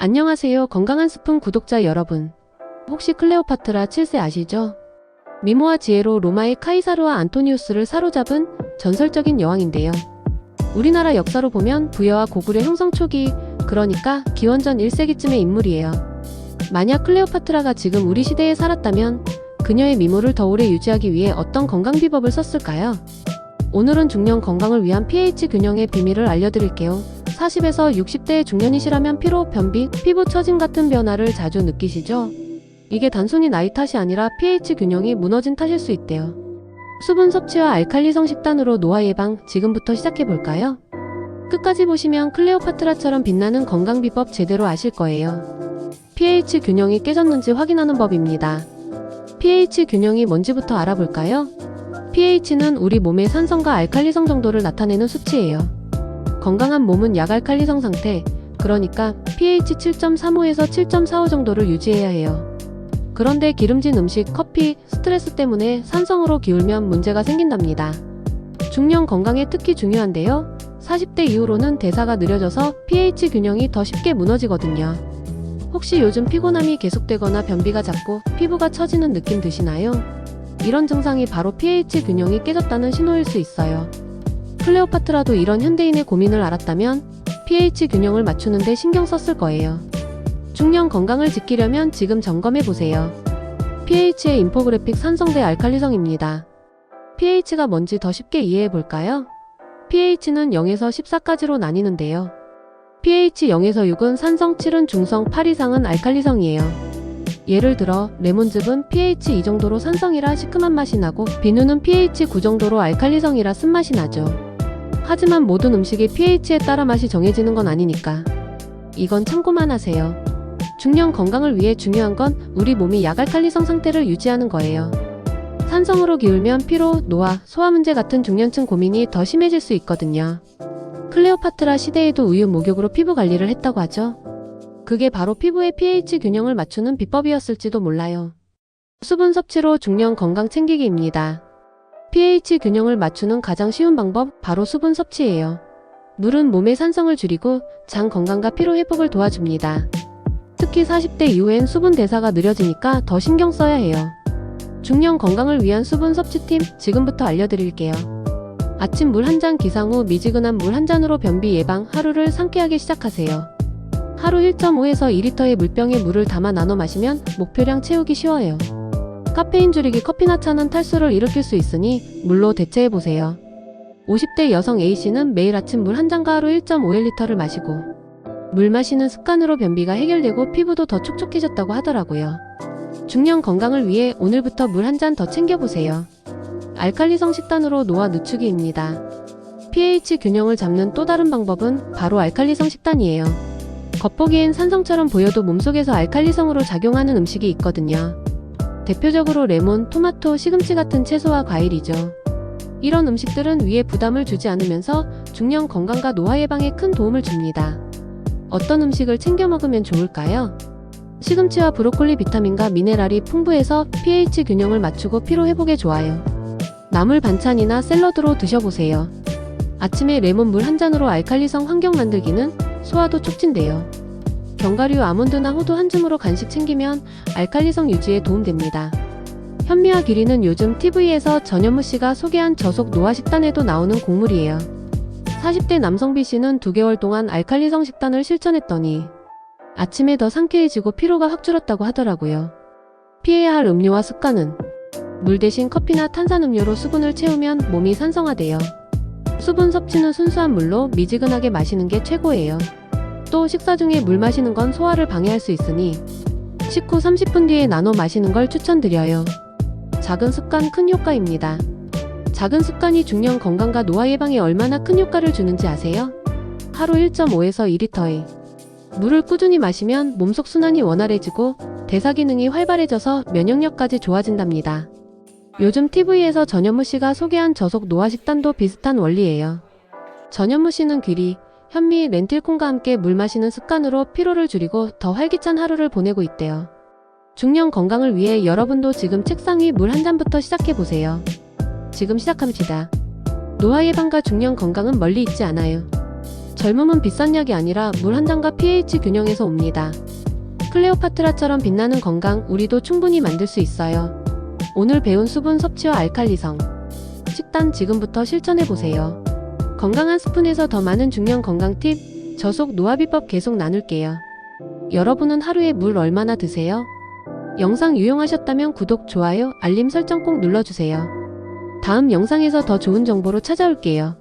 안녕하세요. 건강한 스푼 구독자 여러분. 혹시 클레오파트라 7세 아시죠? 미모와 지혜로 로마의 카이사르와 안토니우스를 사로잡은 전설적인 여왕인데요. 우리나라 역사로 보면 부여와 고구려 형성 초기, 그러니까 기원전 1세기쯤의 인물이에요. 만약 클레오파트라가 지금 우리 시대에 살았다면 그녀의 미모를 더 오래 유지하기 위해 어떤 건강 비법을 썼을까요? 오늘은 중년 건강을 위한 pH 균형의 비밀을 알려드릴게요. 40에서 60대의 중년이시라면 피로, 변비, 피부 처짐 같은 변화를 자주 느끼시죠? 이게 단순히 나이 탓이 아니라 pH 균형이 무너진 탓일 수 있대요. 수분 섭취와 알칼리성 식단으로 노화 예방, 지금부터 시작해볼까요? 끝까지 보시면 클레오파트라처럼 빛나는 건강 비법 제대로 아실 거예요. pH 균형이 깨졌는지 확인하는 법입니다. pH 균형이 뭔지부터 알아볼까요? pH는 우리 몸의 산성과 알칼리성 정도를 나타내는 수치예요. 건강한 몸은 약알칼리성 상태, 그러니까 pH 7.35에서 7.45 정도를 유지해야 해요. 그런데 기름진 음식, 커피, 스트레스 때문에 산성으로 기울면 문제가 생긴답니다. 중년 건강에 특히 중요한데요. 40대 이후로는 대사가 느려져서 pH 균형이 더 쉽게 무너지거든요. 혹시 요즘 피곤함이 계속되거나 변비가 잦고 피부가 처지는 느낌 드시나요? 이런 증상이 바로 pH 균형이 깨졌다는 신호일 수 있어요. 클레오파트라도 이런 현대인의 고민을 알았다면 pH 균형을 맞추는데 신경 썼을 거예요. 중년 건강을 지키려면 지금 점검해보세요. pH의 인포그래픽 산성 대 알칼리성입니다. pH가 뭔지 더 쉽게 이해해볼까요? pH는 0에서 14까지로 나뉘는데요. pH 0에서 6은 산성, 7은 중성, 8 이상은 알칼리성이에요. 예를 들어 레몬즙은 pH 2 정도로 산성이라 시큼한 맛이 나고 비누는 pH 9 정도로 알칼리성이라 쓴맛이 나죠. 하지만 모든 음식이 pH에 따라 맛이 정해지는 건 아니니까 이건 참고만 하세요. 중년 건강을 위해 중요한 건 우리 몸이 약알칼리성 상태를 유지하는 거예요. 산성으로 기울면 피로, 노화, 소화 문제 같은 중년층 고민이 더 심해질 수 있거든요. 클레오파트라 시대에도 우유 목욕으로 피부 관리를 했다고 하죠. 그게 바로 피부의 pH 균형을 맞추는 비법이었을지도 몰라요. 수분 섭취로 중년 건강 챙기기입니다. pH 균형을 맞추는 가장 쉬운 방법, 바로 수분 섭취예요. 물은 몸의 산성을 줄이고 장 건강과 피로 회복을 도와줍니다. 특히 40대 이후엔 수분 대사가 느려지니까 더 신경 써야 해요. 중년 건강을 위한 수분 섭취 팁 지금부터 알려드릴게요. 아침 물 한 잔 기상 후 미지근한 물 한 잔으로 변비 예방, 하루를 상쾌하게 시작하세요. 하루 1.5에서 2리터의 물병에 물을 담아 나눠 마시면 목표량 채우기 쉬워요. 카페인 줄이기, 커피나 차는 탈수를 일으킬 수 있으니 물로 대체해보세요. 50대 여성 A씨는 매일 아침 물 한 잔과 하루 1.5리터를 마시고 물 마시는 습관으로 변비가 해결되고 피부도 더 촉촉해졌다고 하더라고요. 중년 건강을 위해 오늘부터 물 한 잔 더 챙겨보세요. 알칼리성 식단으로 노화 늦추기입니다. pH 균형을 잡는 또 다른 방법은 바로 알칼리성 식단이에요. 겉보기엔 산성처럼 보여도 몸속에서 알칼리성으로 작용하는 음식이 있거든요. 대표적으로 레몬, 토마토, 시금치 같은 채소와 과일이죠. 이런 음식들은 위에 부담을 주지 않으면서 중년 건강과 노화 예방에 큰 도움을 줍니다. 어떤 음식을 챙겨 먹으면 좋을까요? 시금치와 브로콜리 비타민과 미네랄이 풍부해서 pH 균형을 맞추고 피로 회복에 좋아요. 나물 반찬이나 샐러드로 드셔보세요. 아침에 레몬 물 한 잔으로 알칼리성 환경 만들기는 소화도 촉진돼요. 견과류, 아몬드나 호두 한 줌으로 간식 챙기면 알칼리성 유지에 도움됩니다. 현미와 기리는 요즘 TV에서 전현무 씨가 소개한 저속 노화 식단에도 나오는 곡물이에요. 40대 남성 B씨는 2개월 동안 알칼리성 식단을 실천했더니 아침에 더 상쾌해지고 피로가 확 줄었다고 하더라고요. 피해야 할 음료와 습관은 물 대신 커피나 탄산음료로 수분을 채우면 몸이 산성화돼요. 수분 섭취는 순수한 물로 미지근하게 마시는 게 최고예요. 또 식사 중에 물 마시는 건 소화를 방해할 수 있으니 식후 30분 뒤에 나눠 마시는 걸 추천드려요. 작은 습관 큰 효과입니다. 작은 습관이 중년 건강과 노화 예방에 얼마나 큰 효과를 주는지 아세요? 하루 1.5에서 2리터의 물을 꾸준히 마시면 몸속 순환이 원활해지고 대사 기능이 활발해져서 면역력까지 좋아진답니다. 요즘 TV에서 전현무 씨가 소개한 저속 노화 식단도 비슷한 원리예요. 전현무 씨는 귀리, 현미, 렌틸콩과 함께 물 마시는 습관으로 피로를 줄이고 더 활기찬 하루를 보내고 있대요. 중년 건강을 위해 여러분도 지금 책상 위 물 한 잔부터 시작해보세요. 지금 시작합시다. 노화 예방과 중년 건강은 멀리 있지 않아요. 젊음은 비싼 약이 아니라 물 한 잔과 pH 균형에서 옵니다. 클레오파트라처럼 빛나는 건강 우리도 충분히 만들 수 있어요. 오늘 배운 수분 섭취와 알칼리성 식단 지금부터 실천해보세요. 건강한 스푼에서 더 많은 중년 건강 팁, 저속 노화 비법 계속 나눌게요. 여러분은 하루에 물 얼마나 드세요? 영상 유용하셨다면 구독, 좋아요, 알림 설정 꼭 눌러주세요. 다음 영상에서 더 좋은 정보로 찾아올게요.